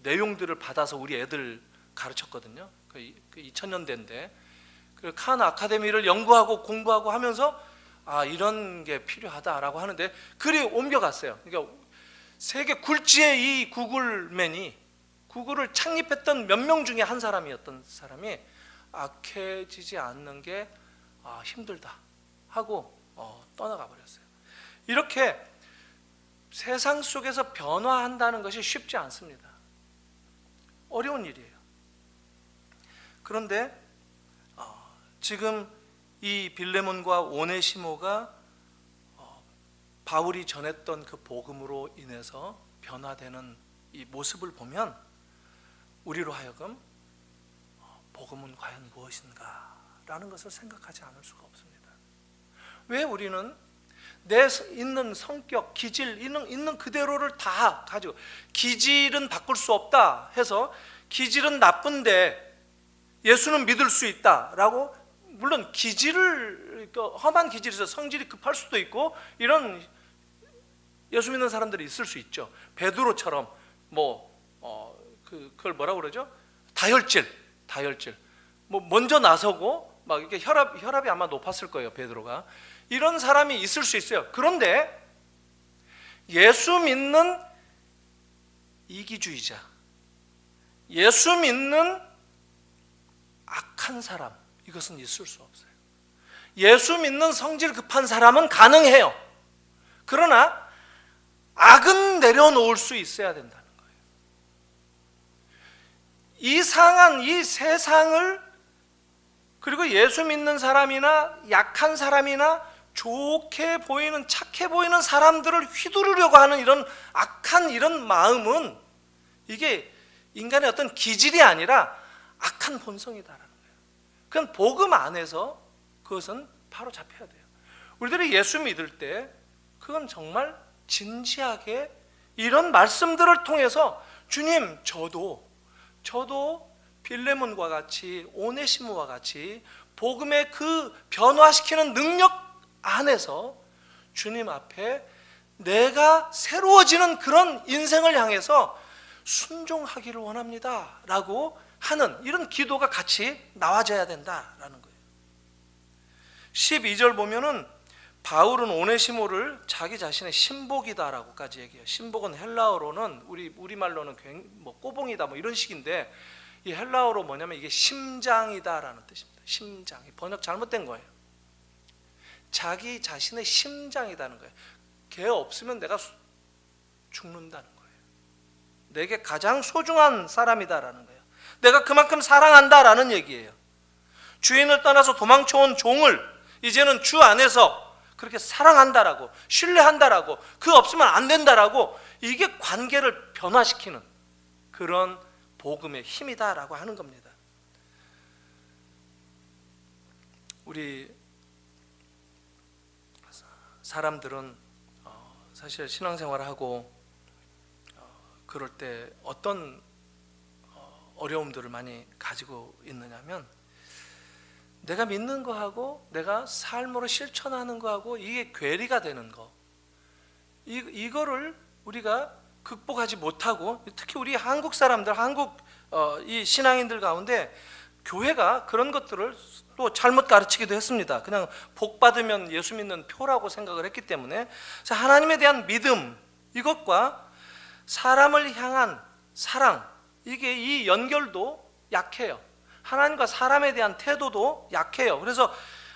내용들을 받아서 우리 애들 가르쳤거든요. 그 2000년대인데 그 칸 아카데미를 연구하고 공부하고 하면서 이런 게 필요하다라고 하는데 그리 옮겨갔어요. 그러니까 세계 굴지의 이 구글맨이, 구글을 창립했던 몇 명 중에 한 사람이었던 사람이 악해지지 않는 게 힘들다 하고 떠나가 버렸어요. 이렇게 세상 속에서 변화한다는 것이 쉽지 않습니다. 어려운 일이에요. 그런데 지금 이 빌레몬과 오네시모가 바울이 전했던 그 복음으로 인해서 변화되는 이 모습을 보면 우리로 하여금 복음은 과연 무엇인가 라는 것을 생각하지 않을 수가 없습니다. 왜 우리는 내 있는 성격, 기질, 있는 그대로를 다 가지고, 기질은 바꿀 수 없다 해서 기질은 나쁜데 예수는 믿을 수 있다라고, 물론 기질을, 험한 기질에서 성질이 급할 수도 있고 이런 예수 믿는 사람들이 있을 수 있죠. 베드로처럼 그걸 뭐라고 그러죠? 다혈질. 먼저 나서고 막 이렇게 혈압이 아마 높았을 거예요, 베드로가. 이런 사람이 있을 수 있어요. 그런데 예수 믿는 이기주의자, 예수 믿는 악한 사람, 이것은 있을 수 없어요. 예수 믿는 성질 급한 사람은 가능해요. 그러나 악은 내려놓을 수 있어야 된다는 거예요. 이상한 이 세상을, 그리고 예수 믿는 사람이나 약한 사람이나 좋게 보이는, 착해 보이는 사람들을 휘두르려고 하는 이런 악한 이런 마음은, 이게 인간의 어떤 기질이 아니라 악한 본성이다라는 거예요. 그건 복음 안에서 그것은 바로 잡혀야 돼요. 우리들이 예수 믿을 때 그건 정말 진지하게 이런 말씀들을 통해서, 주님, 저도 빌레몬과 같이, 오네시모와 같이 복음의 그 변화시키는 능력 안에서 주님 앞에 내가 새로워지는 그런 인생을 향해서 순종하기를 원합니다 라고 하는 이런 기도가 같이 나와져야 된다라는 거예요. 12절 보면은 바울은 오네시모를 자기 자신의 신복이다라고까지 얘기해요. 신복은 헬라어로는, 우리말로는 꼬봉이다 이런 식인데, 이 헬라어로 뭐냐면 이게 심장이다라는 뜻입니다. 심장. 번역 잘못된 거예요. 자기 자신의 심장이다는 거예요. 걔 없으면 내가 죽는다는 거예요. 내게 가장 소중한 사람이다라는 거예요. 내가 그만큼 사랑한다라는 얘기예요. 주인을 떠나서 도망쳐온 종을 이제는 주 안에서 그렇게 사랑한다라고, 신뢰한다라고, 그 없으면 안 된다라고, 이게 관계를 변화시키는 그런 복음의 힘이다라고 하는 겁니다. 우리 사람들은 사실 신앙생활을 하고 그럴 때 어떤 어려움들을 많이 가지고 있느냐면, 내가 믿는 거하고 내가 삶으로 실천하는 거하고 이게 괴리가 되는 거, 이거를 우리가 극복하지 못하고, 특히 우리 한국 사람들, 이 신앙인들 가운데 교회가 그런 것들을 또 잘못 가르치기도 했습니다. 그냥 복 받으면 예수 믿는 표라고 생각을 했기 때문에, 하나님에 대한 믿음, 이것과 사람을 향한 사랑, 이게 이 연결도 약해요. 하나님과 사람에 대한 태도도 약해요. 그래서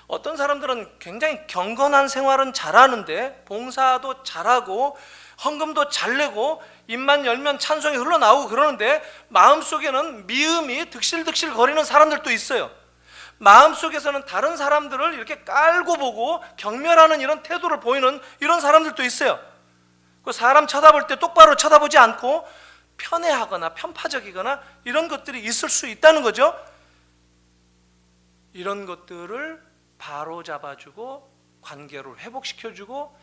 어떤 사람들은 굉장히 경건한 생활은 잘하는데, 봉사도 잘하고 헌금도 잘 내고 입만 열면 찬송이 흘러나오고 그러는데, 마음속에는 미움이 득실득실 거리는 사람들도 있어요. 마음속에서는 다른 사람들을 이렇게 깔고 보고 경멸하는 이런 태도를 보이는 이런 사람들도 있어요. 그 사람 쳐다볼 때 똑바로 쳐다보지 않고 편애하거나 편파적이거나 이런 것들이 있을 수 있다는 거죠. 이런 것들을 바로 잡아주고 관계를 회복시켜주고,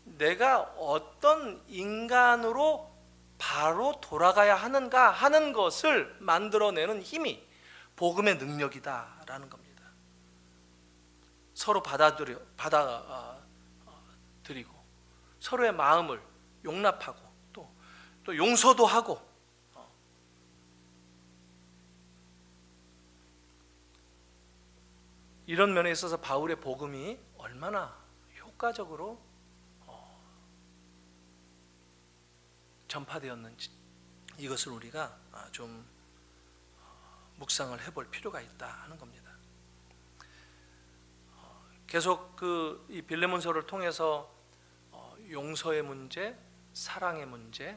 내가 어떤 인간으로 바로 돌아가야 하는가 하는 것을 만들어내는 힘이 복음의 능력이다라는 겁니다. 서로 받아들이고 서로의 마음을 용납하고 또 용서도 하고, 이런 면에 있어서 바울의 복음이 얼마나 효과적으로 전파되었는지, 이것을 우리가 좀 묵상을 해볼 필요가 있다 하는 겁니다. 계속 이 빌레몬서를 통해서 용서의 문제, 사랑의 문제,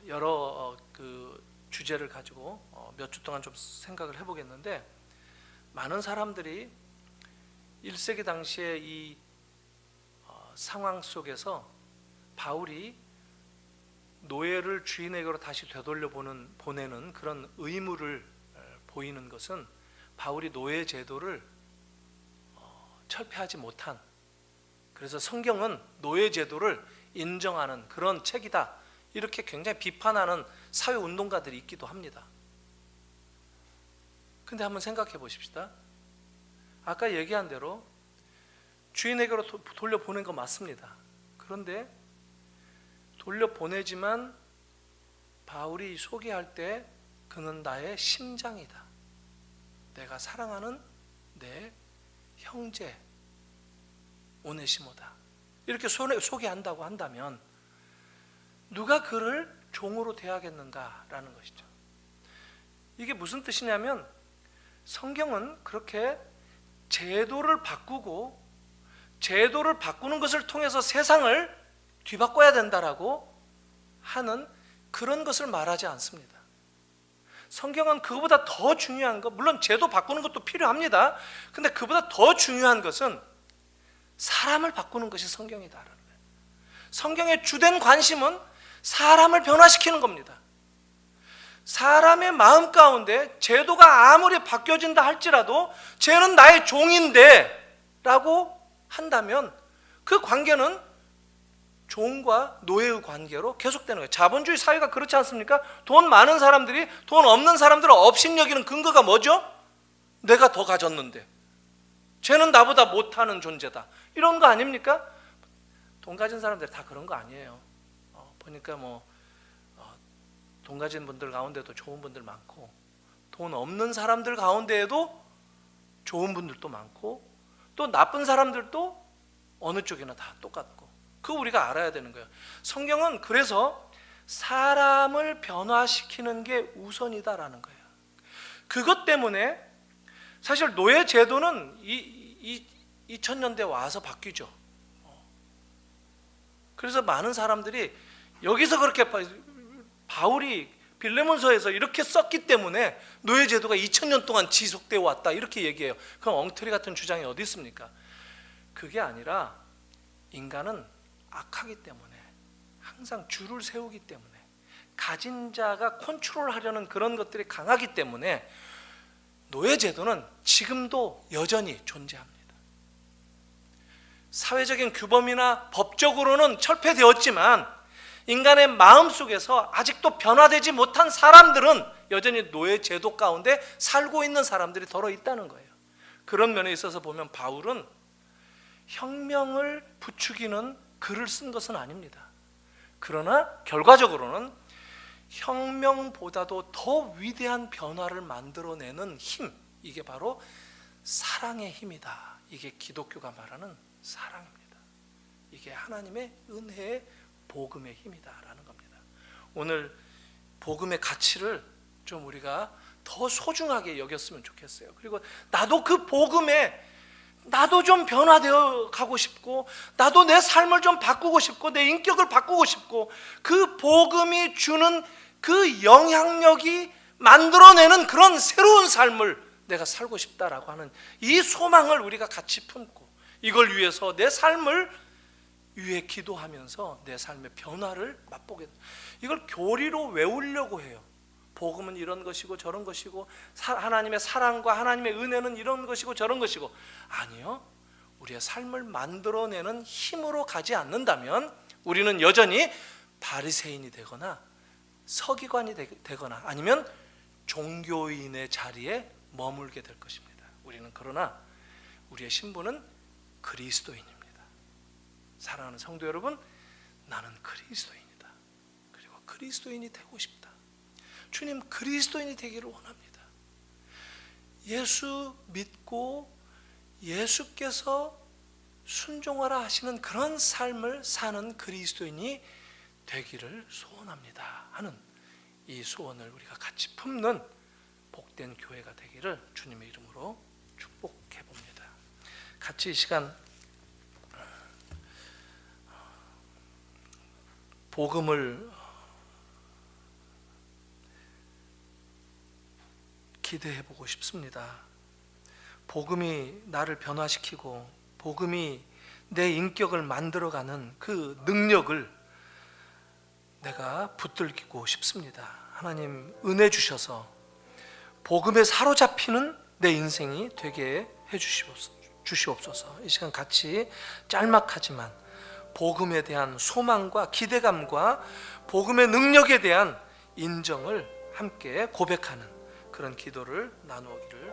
여러 그 주제를 가지고 몇 주 동안 좀 생각을 해보겠는데, 많은 사람들이 1세기 당시에 이 상황 속에서 바울이 노예를 주인에게로 다시 되돌려 보내는 그런 의무를 보이는 것은, 바울이 노예 제도를 철폐하지 못한 그래서 성경은 노예 제도를 인정하는 그런 책이다, 이렇게 굉장히 비판하는 사회운동가들이 있기도 합니다. 근데 한번 생각해 보십시다. 아까 얘기한 대로 주인에게로 돌려보낸 거 맞습니다. 그런데 돌려보내지만 바울이 소개할 때 그는 나의 심장이다, 내가 사랑하는 내 형제 오네시모다, 이렇게 소개한다고 한다면 누가 그를 종으로 대하겠는가라는 것이죠. 이게 무슨 뜻이냐면 성경은 그렇게 제도를 바꾸고 제도를 바꾸는 것을 통해서 세상을 뒤바꿔야 된다라고 하는 그런 것을 말하지 않습니다. 성경은 그거보다 더 중요한 것, 물론 제도 바꾸는 것도 필요합니다. 근데 그보다 더 중요한 것은 사람을 바꾸는 것이 성경이다라는 거예요. 성경의 주된 관심은 사람을 변화시키는 겁니다. 사람의 마음 가운데 제도가 아무리 바뀌어진다 할지라도 쟤는 나의 종인데 라고 한다면 그 관계는 종과 노예의 관계로 계속되는 거예요. 자본주의 사회가 그렇지 않습니까? 돈 많은 사람들이 돈 없는 사람들을 업신여기는 근거가 뭐죠? 내가 더 가졌는데 쟤는 나보다 못하는 존재다, 이런 거 아닙니까? 돈 가진 사람들 다 그런 거 아니에요. 보니까 돈 가진 분들 가운데도 좋은 분들 많고, 돈 없는 사람들 가운데에도 좋은 분들도 많고, 또 나쁜 사람들도 어느 쪽이나 다 똑같고, 그거 우리가 알아야 되는 거예요. 성경은 그래서 사람을 변화시키는 게 우선이다라는 거예요. 그것 때문에 사실 노예 제도는 2000년대 와서 바뀌죠. 그래서 많은 사람들이 여기서 그렇게 바울이 빌레몬서에서 이렇게 썼기 때문에 노예 제도가 2000년 동안 지속되어 왔다, 이렇게 얘기해요. 그럼 엉터리 같은 주장이 어디 있습니까? 그게 아니라 인간은 악하기 때문에, 항상 줄을 세우기 때문에, 가진 자가 컨트롤하려는 그런 것들이 강하기 때문에 노예 제도는 지금도 여전히 존재합니다. 사회적인 규범이나 법적으로는 철폐되었지만 인간의 마음속에서 아직도 변화되지 못한 사람들은 여전히 노예 제도 가운데 살고 있는 사람들이 더러 있다는 거예요. 그런 면에 있어서 보면 바울은 혁명을 부추기는 글을 쓴 것은 아닙니다. 그러나 결과적으로는 혁명보다도 더 위대한 변화를 만들어내는 힘, 이게 바로 사랑의 힘이다. 이게 기독교가 말하는 사랑입니다. 이게 하나님의 은혜의 복음의 힘이다라는 겁니다. 오늘 복음의 가치를 좀 우리가 더 소중하게 여겼으면 좋겠어요. 그리고 나도 그 복음에 나도 좀 변화되어 가고 싶고, 나도 내 삶을 좀 바꾸고 싶고, 내 인격을 바꾸고 싶고, 그 복음이 주는 그 영향력이 만들어내는 그런 새로운 삶을 내가 살고 싶다라고 하는 이 소망을 우리가 같이 품고, 이걸 위해서 내 삶을 위해 기도하면서 내 삶의 변화를 맛보게, 이걸 교리로 외우려고 해요. 복음은 이런 것이고 저런 것이고, 하나님의 사랑과 하나님의 은혜는 이런 것이고 저런 것이고, 아니요, 우리의 삶을 만들어내는 힘으로 가지 않는다면 우리는 여전히 바리새인이 되거나 서기관이 되거나 아니면 종교인의 자리에 머물게 될 것입니다. 우리는 그러나 우리의 신분은 그리스도인입니다. 사랑하는 성도 여러분, 나는 그리스도인이다. 그리고 그리스도인이 되고 싶다. 주님, 그리스도인이 되기를 원합니다. 예수 믿고 예수께서 순종하라 하시는 그런 삶을 사는 그리스도인이 되기를 소원합니다 하는 이 소원을 우리가 같이 품는 복된 교회가 되기를 주님의 이름으로 축복해 봅니다. 같이 이 시간 복음을 기대해 보고 싶습니다. 복음이 나를 변화시키고 복음이 내 인격을 만들어가는 그 능력을 내가 붙들고 싶습니다. 하나님 은혜 주셔서 복음에 사로잡히는 내 인생이 되게 해 주시옵소서. 이 시간 같이 짤막하지만 복음에 대한 소망과 기대감과 복음의 능력에 대한 인정을 함께 고백하는 그런 기도를 나누기를